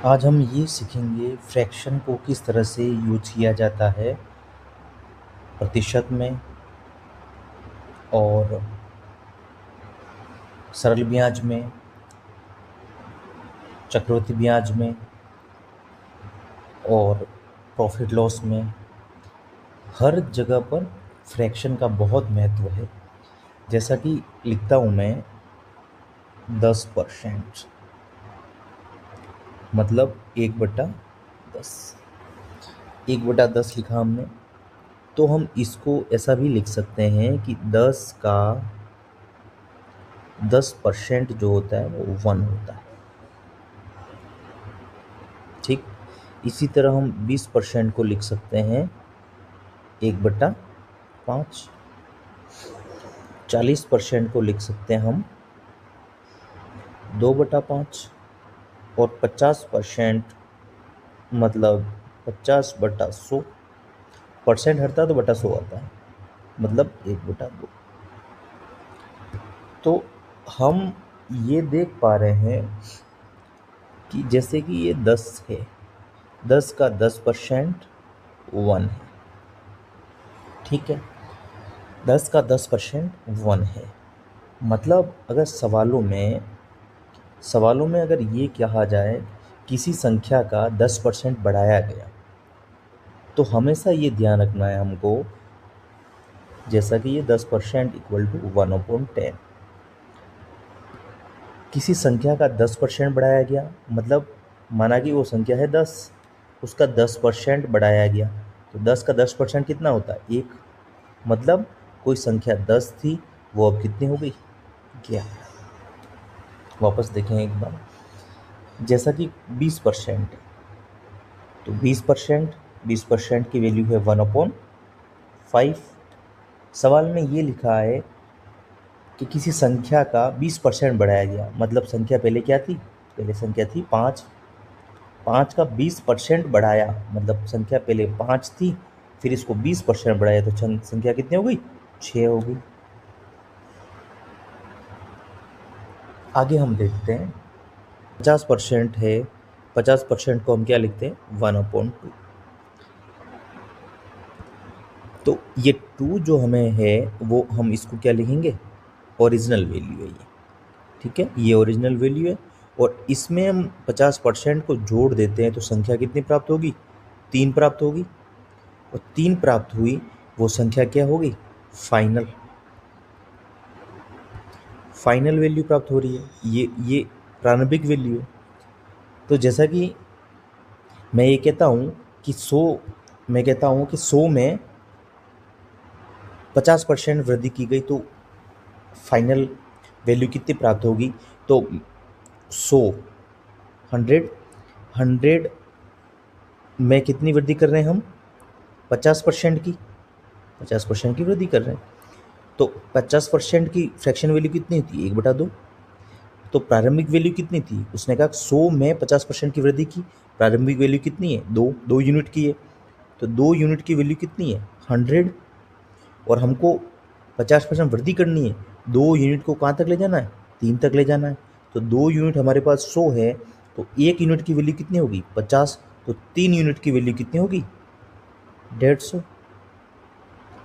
आज हम ये सीखेंगे फ्रैक्शन को किस तरह से यूज किया जाता है प्रतिशत में और सरल ब्याज में, चक्रवृद्धि ब्याज में और प्रॉफिट लॉस में। हर जगह पर फ्रैक्शन का बहुत महत्व है। जैसा कि लिखता हूँ मैं 10%, मतलब 1/10। 1/10 लिखा हमने, तो हम इसको ऐसा भी लिख सकते हैं कि 10 का 10% जो होता है वो 1 होता है। ठीक, इसी तरह हम 20% को लिख सकते हैं 1/5। 40% को लिख सकते हैं हम 2/5। और 50% मतलब 50/100। परसेंट हटता है तो बटा 100 आता है, मतलब 1/2। तो हम ये देख पा रहे हैं कि जैसे कि ये 10 है, 10 का 10% 1 है। ठीक है, 10 का 10% 1 है। मतलब अगर सवालों में अगर ये कहा जाए किसी संख्या का 10% बढ़ाया गया, तो हमेशा ये ध्यान रखना है हमको, जैसा कि ये 10% इक्वल टू 1/10। किसी संख्या का 10% बढ़ाया गया, मतलब माना कि वो संख्या है 10, उसका 10% बढ़ाया गया, तो 10 का 10% कितना होता है? 1। मतलब कोई संख्या 10 थी, वो अब कितनी हो गई? 11। वापस देखें एक बार, जैसा कि 20% है, तो 20% की वैल्यू है 1/5। सवाल में ये लिखा है कि किसी संख्या का 20% बढ़ाया गया, मतलब संख्या पहले क्या थी? पहले संख्या थी 5। 5 का 20% बढ़ाया, मतलब संख्या पहले 5 थी, फिर इसको 20% बढ़ाया, तो संख्या कितनी हो गई? 6 हो गई। आगे हम देखते हैं 50% है, 50% को हम क्या लिखते हैं? 1/2। तो ये 2 जो हमें है, वो हम इसको क्या लिखेंगे? ओरिजिनल वैल्यू है ये। ठीक है, ये ओरिजिनल वैल्यू है, और इसमें हम 50% को जोड़ देते हैं तो संख्या कितनी प्राप्त होगी? 3 प्राप्त होगी। और 3 प्राप्त हुई, वो संख्या क्या होगी? फाइनल। फाइनल वैल्यू प्राप्त हो रही है, ये प्रारंभिक वैल्यू है। तो जैसा कि मैं ये कहता हूँ कि 100 में 50% वृद्धि की गई, तो फाइनल वैल्यू कितनी प्राप्त होगी? तो 100, 100 में कितनी वृद्धि कर रहे हैं हम? 50% की, 50% की वृद्धि कर रहे हैं। तो 50% की फ्रैक्शन वैल्यू कितनी होती है? 1/2। तो प्रारंभिक वैल्यू कितनी थी? उसने कहा 100 में 50% की वृद्धि की, प्रारंभिक वैल्यू कितनी है? 2 यूनिट की है। तो 2 यूनिट की वैल्यू कितनी है? 100। और हमको 50% वृद्धि करनी है, 2 यूनिट को कहाँ तक ले जाना है? 3 तक ले जाना है। तो 2 यूनिट हमारे पास 100 है, तो 1 यूनिट की वैल्यू कितनी होगी? 50। तो 3 यूनिट की वैल्यू कितनी होगी? 150।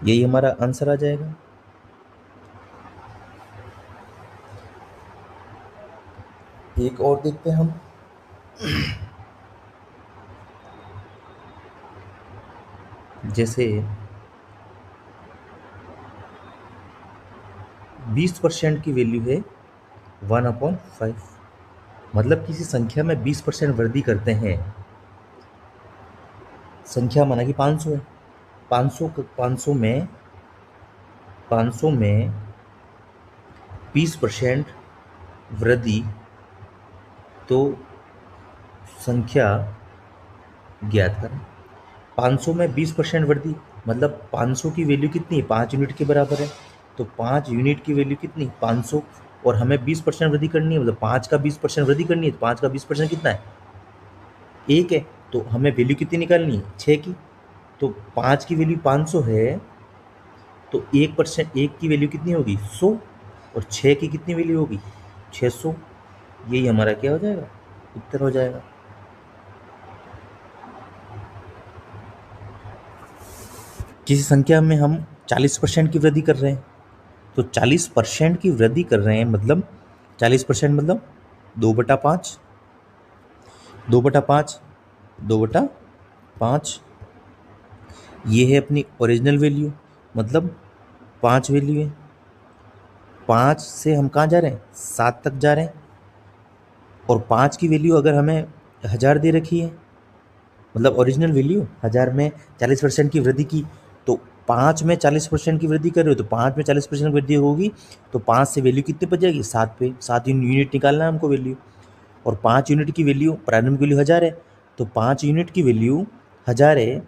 यही हमारा आंसर आ जाएगा। एक और देखते हैं हम, जैसे 20% की वैल्यू है 1/5। मतलब किसी संख्या में 20% वृद्धि करते हैं, संख्या माना कि 500 है, 500 में 20% वृद्धि, तो संख्या ज्ञात करें। 500 में 20% वृद्धि, मतलब 500 की वैल्यू कितनी है? 5 यूनिट के बराबर है। तो 5 यूनिट की वैल्यू कितनी? 500। और हमें 20% वृद्धि करनी है, मतलब 5 का 20% वृद्धि करनी है, तो 5 का 20% कितना है? 1 है। तो हमें वैल्यू कितनी निकालनी है? 6 की। तो 5 की वैल्यू 500 है, तो 1%, 1 की वैल्यू कितनी होगी? 100। और 6 की कितनी वैल्यू होगी? 600। यही हमारा क्या हो जाएगा? उत्तर हो जाएगा। किसी संख्या में हम 40% की वृद्धि कर रहे हैं, तो 40% की वृद्धि कर रहे हैं मतलब 40% मतलब 2/5, 2/5, 2/5, ये है अपनी ओरिजिनल वैल्यू, मतलब 5 वैल्यू है। 5 से हम कहाँ जा रहे हैं, 7 तक जा रहे हैं। और 5 की वैल्यू अगर हमें 1000 दे रखी है, मतलब ओरिजिनल वैल्यू 1000 में 40% की वृद्धि की, तो 5 में 40% की वृद्धि कर रहे हो, तो 5 में 40% वृद्धि होगी, तो 5 से वैल्यू कितने पर जाएगी, 7 पे। 7 यूनिट निकालना है हमको वैल्यू। और 5 यूनिट की वैल्यू, प्रारंभिक वैल्यू 1000 है, तो 5 यूनिट की वैल्यू 1000 है,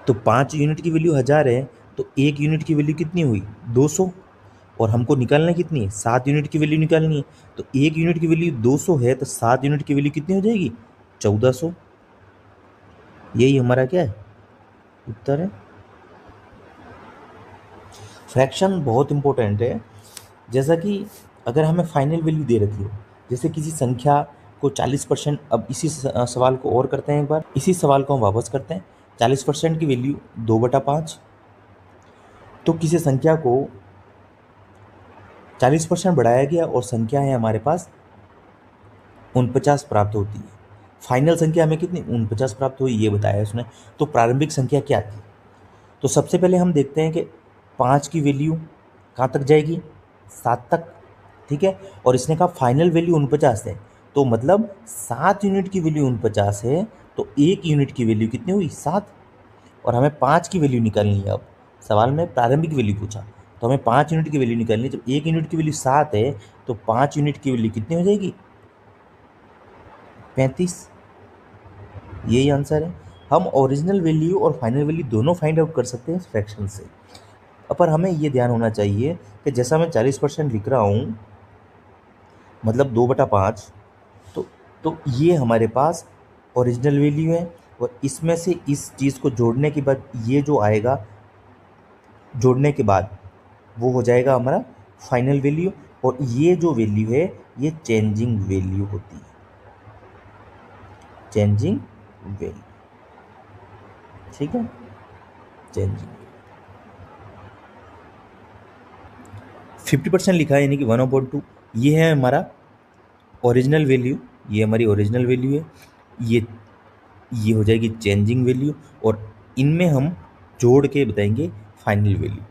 तो 5 यूनिट की वैल्यू 1000 है, तो 1 यूनिट की वैल्यू कितनी हुई, 200। और हमको निकालना कितनी है, 7 यूनिट की वैल्यू निकालनी है। तो 1 यूनिट की वैल्यू 200 है, तो 7 यूनिट की वैल्यू कितनी हो जाएगी, 1400। यही हमारा क्या है, उत्तर है। फ्रैक्शन बहुत इंपॉर्टेंट है। जैसा कि अगर हमें फाइनल वैल्यू दे रखी हो, जैसे किसी संख्या को 40%, अब इसी सवाल को और करते हैं एक बार, इसी सवाल को हम वापस करते हैं। 40% की वैल्यू 2/5, तो किसी संख्या को 40% बढ़ाया गया और संख्या है हमारे पास 49 प्राप्त होती है। फाइनल संख्या हमें कितनी, 49 प्राप्त हुई, ये बताया उसने। तो प्रारंभिक संख्या क्या थी, तो सबसे पहले हम देखते हैं कि 5 की वैल्यू कहाँ तक जाएगी, 7 तक, ठीक है। और इसने कहा फाइनल वैल्यू 49 है, तो मतलब 7 यूनिट की वैल्यू 49 है, तो 1 यूनिट की वैल्यू कितनी हुई, 7। और हमें 5 की वैल्यू निकालनी है। अब सवाल में प्रारंभिक वैल्यू पूछा, तो हमें 5 यूनिट की वैल्यू निकालनी है। जब 1 यूनिट की वैल्यू 7 है, तो 5 यूनिट की वैल्यू कितनी हो जाएगी, 35। यही आंसर है। हम ओरिजिनल वैल्यू और फाइनल वैल्यू दोनों फाइंड आउट कर सकते हैं फ्रैक्शन से। पर हमें ये ध्यान होना चाहिए कि जैसा मैं 40% लिख रहा हूँ, मतलब 2/5, तो ये हमारे पास ओरिजिनल वैल्यू है। और इसमें से इस चीज़ को जोड़ने के बाद ये जो आएगा, जोड़ने के बाद वो हो जाएगा हमारा फाइनल वैल्यू। और ये जो वैल्यू है, ये चेंजिंग वैल्यू होती है, चेंजिंग वैल्यू, ठीक है, चेंजिंग। 50% लिखा है, यानी कि 1/2, ये है हमारा ओरिजिनल वैल्यू, ये हमारी ओरिजिनल वैल्यू है। ये हो जाएगी चेंजिंग वैल्यू, और इनमें हम जोड़ के बताएंगे फाइनल वैल्यू।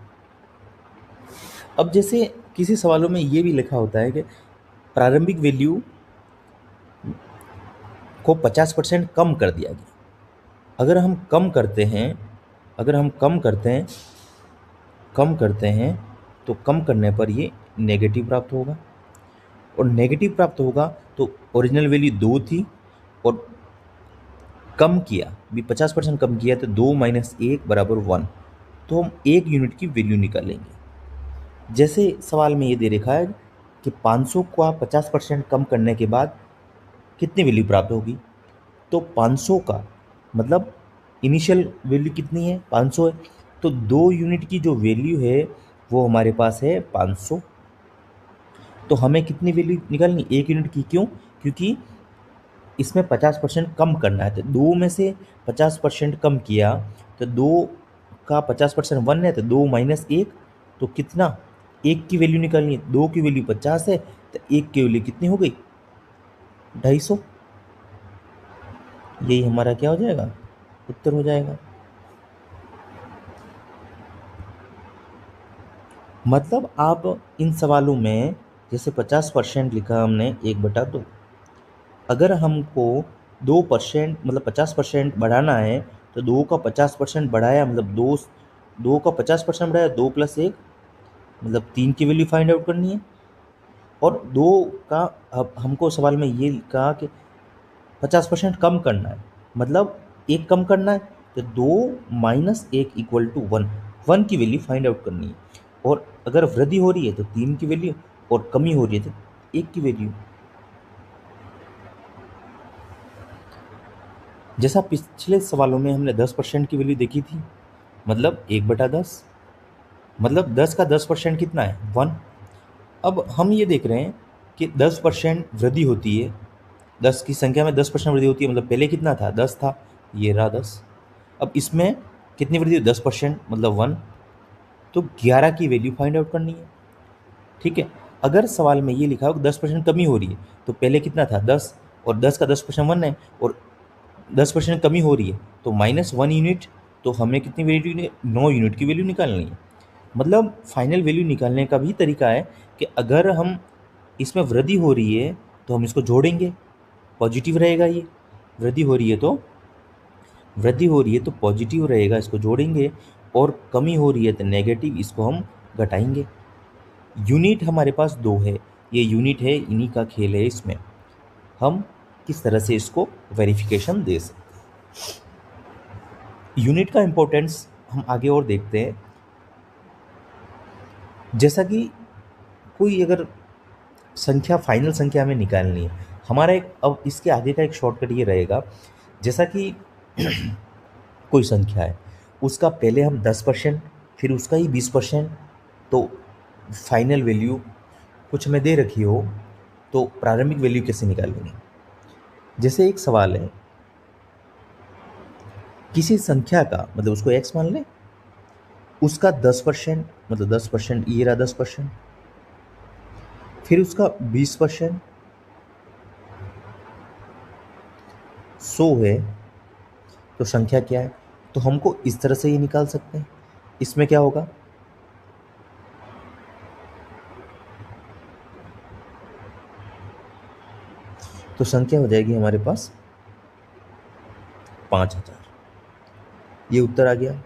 अब जैसे किसी सवालों में ये भी लिखा होता है कि प्रारंभिक वैल्यू को 50% कम कर दिया गया। अगर हम कम करते हैं, अगर हम कम करते हैं, कम करते हैं, तो कम करने पर ये नेगेटिव प्राप्त होगा। और नेगेटिव प्राप्त होगा तो ओरिजिनल वैल्यू 2 थी, और कम किया भी 50% कम किया, तो 2 - 1 = 1, तो हम 1 यूनिट की वैल्यू निकालेंगे। जैसे सवाल में ये दे रखा है कि 500 को आप 50% कम करने के बाद कितनी वैल्यू प्राप्त होगी, तो 500 का मतलब इनिशियल वैल्यू कितनी है, 500 है, तो 2 यूनिट की जो वैल्यू है वो हमारे पास है 500। तो हमें कितनी वैल्यू निकालनी, 1 यूनिट की। क्यों, क्योंकि इसमें 50% कम करना है, तो 2 में से 50% कम किया, तो 2 का 50% 1 है, तो 2 - 1, तो कितना, 1 की वैल्यू निकालनी है। 2 की वैल्यू 50 है, तो 1 की वैल्यू कितनी हो गई, 250। यही हमारा क्या हो जाएगा, उत्तर हो जाएगा। मतलब आप इन सवालों में जैसे 50% लिखा हमने 1/2, अगर हमको 2% मतलब 50% बढ़ाना है, तो 2 का 50% बढ़ाया, मतलब 2 का 50% बढ़ाया, 2 + 1 मतलब 3 की वैल्यू फाइंड आउट करनी है। और 2 का, अब हमको सवाल में ये कहा कि 50% कम करना है, मतलब 1 कम करना है, तो 2 - 1 = 1, 1 की वैल्यू फाइंड आउट करनी है। और अगर वृद्धि हो रही है तो 3 की वैल्यू, और कमी हो रही है तो 1 की वैल्यू। जैसा पिछले सवालों में हमने 10% की वैल्यू देखी थी, मतलब 1/10, मतलब 10 का 10% कितना है, 1। अब हम ये देख रहे हैं कि 10% वृद्धि होती है, 10 की संख्या में 10% वृद्धि होती है, मतलब पहले कितना था, 10 था, ये रहा 10। अब इसमें कितनी वृद्धि हुई? 10%, मतलब 1। तो 11 की वैल्यू फाइंड आउट करनी है। ठीक है, अगर सवाल में ये लिखा हो कि 10% कमी हो रही है, तो पहले कितना था? 10, और 10 का 10% 1 है, और 10% कमी हो रही है तो -1 यूनिट। तो हमें कितनी वैल्यू? 9 यूनिट की वैल्यू निकालनी है। मतलब फाइनल वैल्यू निकालने का भी तरीका है कि अगर हम इसमें वृद्धि हो रही है तो हम इसको जोड़ेंगे, पॉजिटिव रहेगा ये। वृद्धि हो रही है तो पॉजिटिव रहेगा, इसको जोड़ेंगे। और कमी हो रही है तो नेगेटिव, इसको हम घटाएंगे। यूनिट हमारे पास दो है, ये यूनिट है, इन्हीं का खेल है। इसमें हम किस तरह से इसको वेरिफिकेशन दे सकते हैं। यूनिट का इंपॉर्टेंस हम आगे और देखते हैं। जैसा कि कोई अगर संख्या, फाइनल संख्या हमें निकालनी है, हमारा एक, अब इसके आगे का एक शॉर्टकट ये रहेगा। जैसा कि कोई संख्या है, उसका पहले हम 10%, फिर उसका ही 20%, तो फाइनल वैल्यू कुछ हमें दे रखी हो तो प्रारंभिक वैल्यू कैसे निकालेंगे? जैसे एक सवाल है, किसी संख्या का, मतलब उसको x मान लें, उसका 10%, मतलब 10%, ये रहा 10%, फिर उसका 20%, 100 है, तो संख्या क्या है? तो हमको इस तरह से ये निकाल सकते हैं। इसमें क्या होगा? तो संख्या हो जाएगी हमारे पास 5000। ये उत्तर आ गया।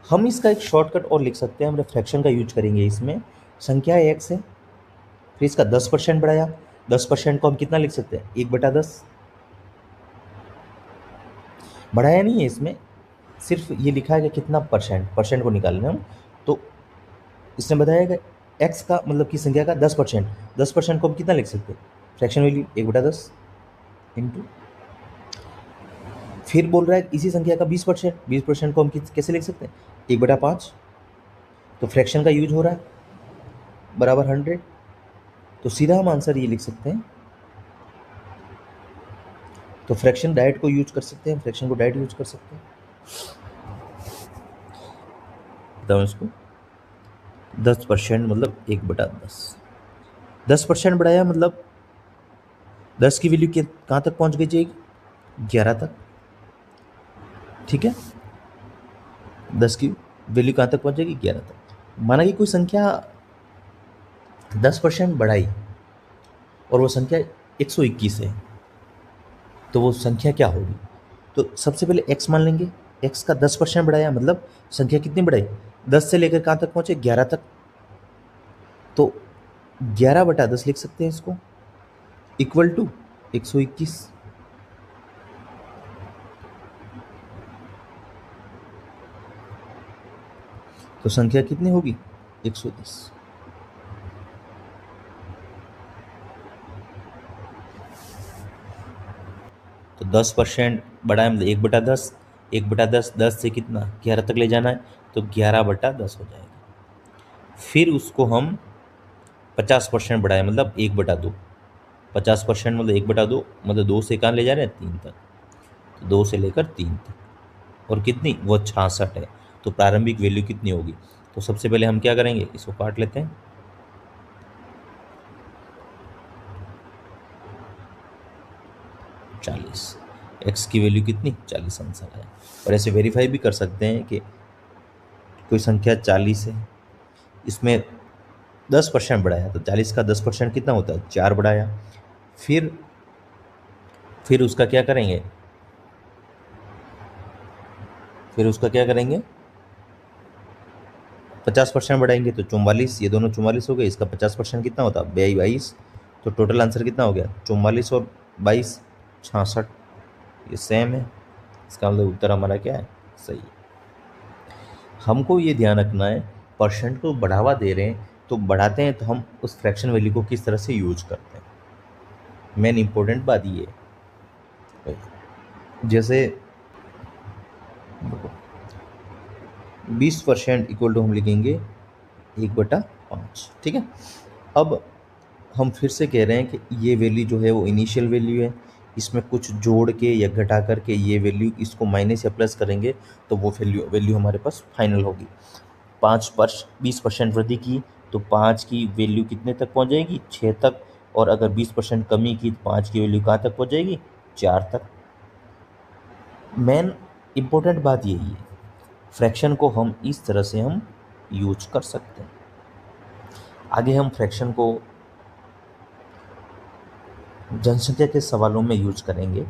हम इसका एक शॉर्टकट और लिख सकते हैं, हम फ्रैक्शन का यूज करेंगे इसमें। संख्या x है, फिर इसका 10% बढ़ाया। 10% को हम कितना लिख सकते हैं? 1/10। बढ़ाया नहीं है इसमें, सिर्फ ये लिखा है कि कितना परसेंट, परसेंट को निकालना है हम। तो इसने बताया कि x का, मतलब की संख्या का 10%, 10% को हम कितना लिख सकते हैं? फ्रैक्शन वैल्यू 1/10 इंटू, फिर बोल रहा है इसी संख्या का 20%, 20% को हम कैसे लिख सकते हैं? 1/5। तो फ्रैक्शन का यूज हो रहा है, बराबर 100। तो सीधा हम आंसर ये लिख सकते हैं। तो फ्रैक्शन डायरेक्ट को यूज कर सकते हैं, फ्रैक्शन को डायरेक्ट यूज कर सकते हैं। बताओ इसको, 10% मतलब 1/10। 10% बढ़ाया, मतलब 10 की वैल्यू कहाँ तक पहुंच गई जाएगी? 11 तक। ठीक है, 10 की वैल्यू कहाँ तक पहुंच जाएगी? 11 तक। माना कि कोई संख्या 10% बढ़ाई और वो संख्या 121 है, तो वो संख्या क्या होगी? तो सबसे पहले x मान लेंगे। x का 10% बढ़ाया, मतलब संख्या कितनी बढ़ाई? 10 से लेकर कहाँ तक पहुंचे? 11 तक। तो 11/10 लिख सकते हैं इसको, इक्वल टू 121। तो संख्या कितनी होगी? 110। तो 10% बढ़ाया, मतलब 1/10। 1/10, 10 से कितना? 11 तक ले जाना है, तो 11/10 हो जाएगा। फिर उसको हम 50% बढ़ाए, मतलब 1/2। 50% मतलब 1/2, मतलब 2 से कहाँ ले जा रहे हैं? 3 तक। तो 2 से लेकर 3 तक, और कितनी? वो 66 है। तो प्रारंभिक वैल्यू कितनी होगी? तो सबसे पहले हम क्या करेंगे, इसको काट लेते हैं। 40। एक्स की वैल्यू कितनी? 40 आंसर है। और ऐसे वेरीफाई भी कर सकते हैं कि कोई संख्या 40 है, इसमें 10% बढ़ाया, तो 40 का 10% कितना होता है? 4 बढ़ाया। फिर उसका क्या करेंगे? फिर उसका क्या करेंगे? 50% बढ़ाएंगे तो 44, ये दोनों 44 हो गए। इसका 50% कितना होता है? 22। तो टोटल आंसर कितना हो गया? 44 और 22, 66। ये सेम है, इसका मतलब उत्तर हमारा क्या है? सही है। हमको ये ध्यान रखना है, परसेंट को बढ़ावा दे रहे हैं तो बढ़ाते हैं तो हम उस फ्रैक्शन वैल्यू को किस तरह से यूज करते हैं, मेन इंपॉर्टेंट बात ये है। जैसे 20% इक्वल टू हम लिखेंगे 1/5। ठीक है, अब हम फिर से कह रहे हैं कि ये वैल्यू जो है वो इनिशियल वैल्यू है, इसमें कुछ जोड़ के या घटा करके ये वैल्यू इसको माइनस या प्लस करेंगे तो वो वैल्यू वैल्यू हमारे पास फाइनल होगी। 20% वृद्धि की तो 5 की वैल्यू कितने तक पहुंच जाएगी, 6 तक। और अगर 20% कमी की तो 5 की वैल्यू कहाँ तक पहुंच जाएगी, 4 तक। मेन इंपॉर्टेंट बात यही है, फ्रैक्शन को हम इस तरह से हम यूज कर सकते हैं। आगे हम फ्रैक्शन को जनसंख्या के सवालों में यूज करेंगे।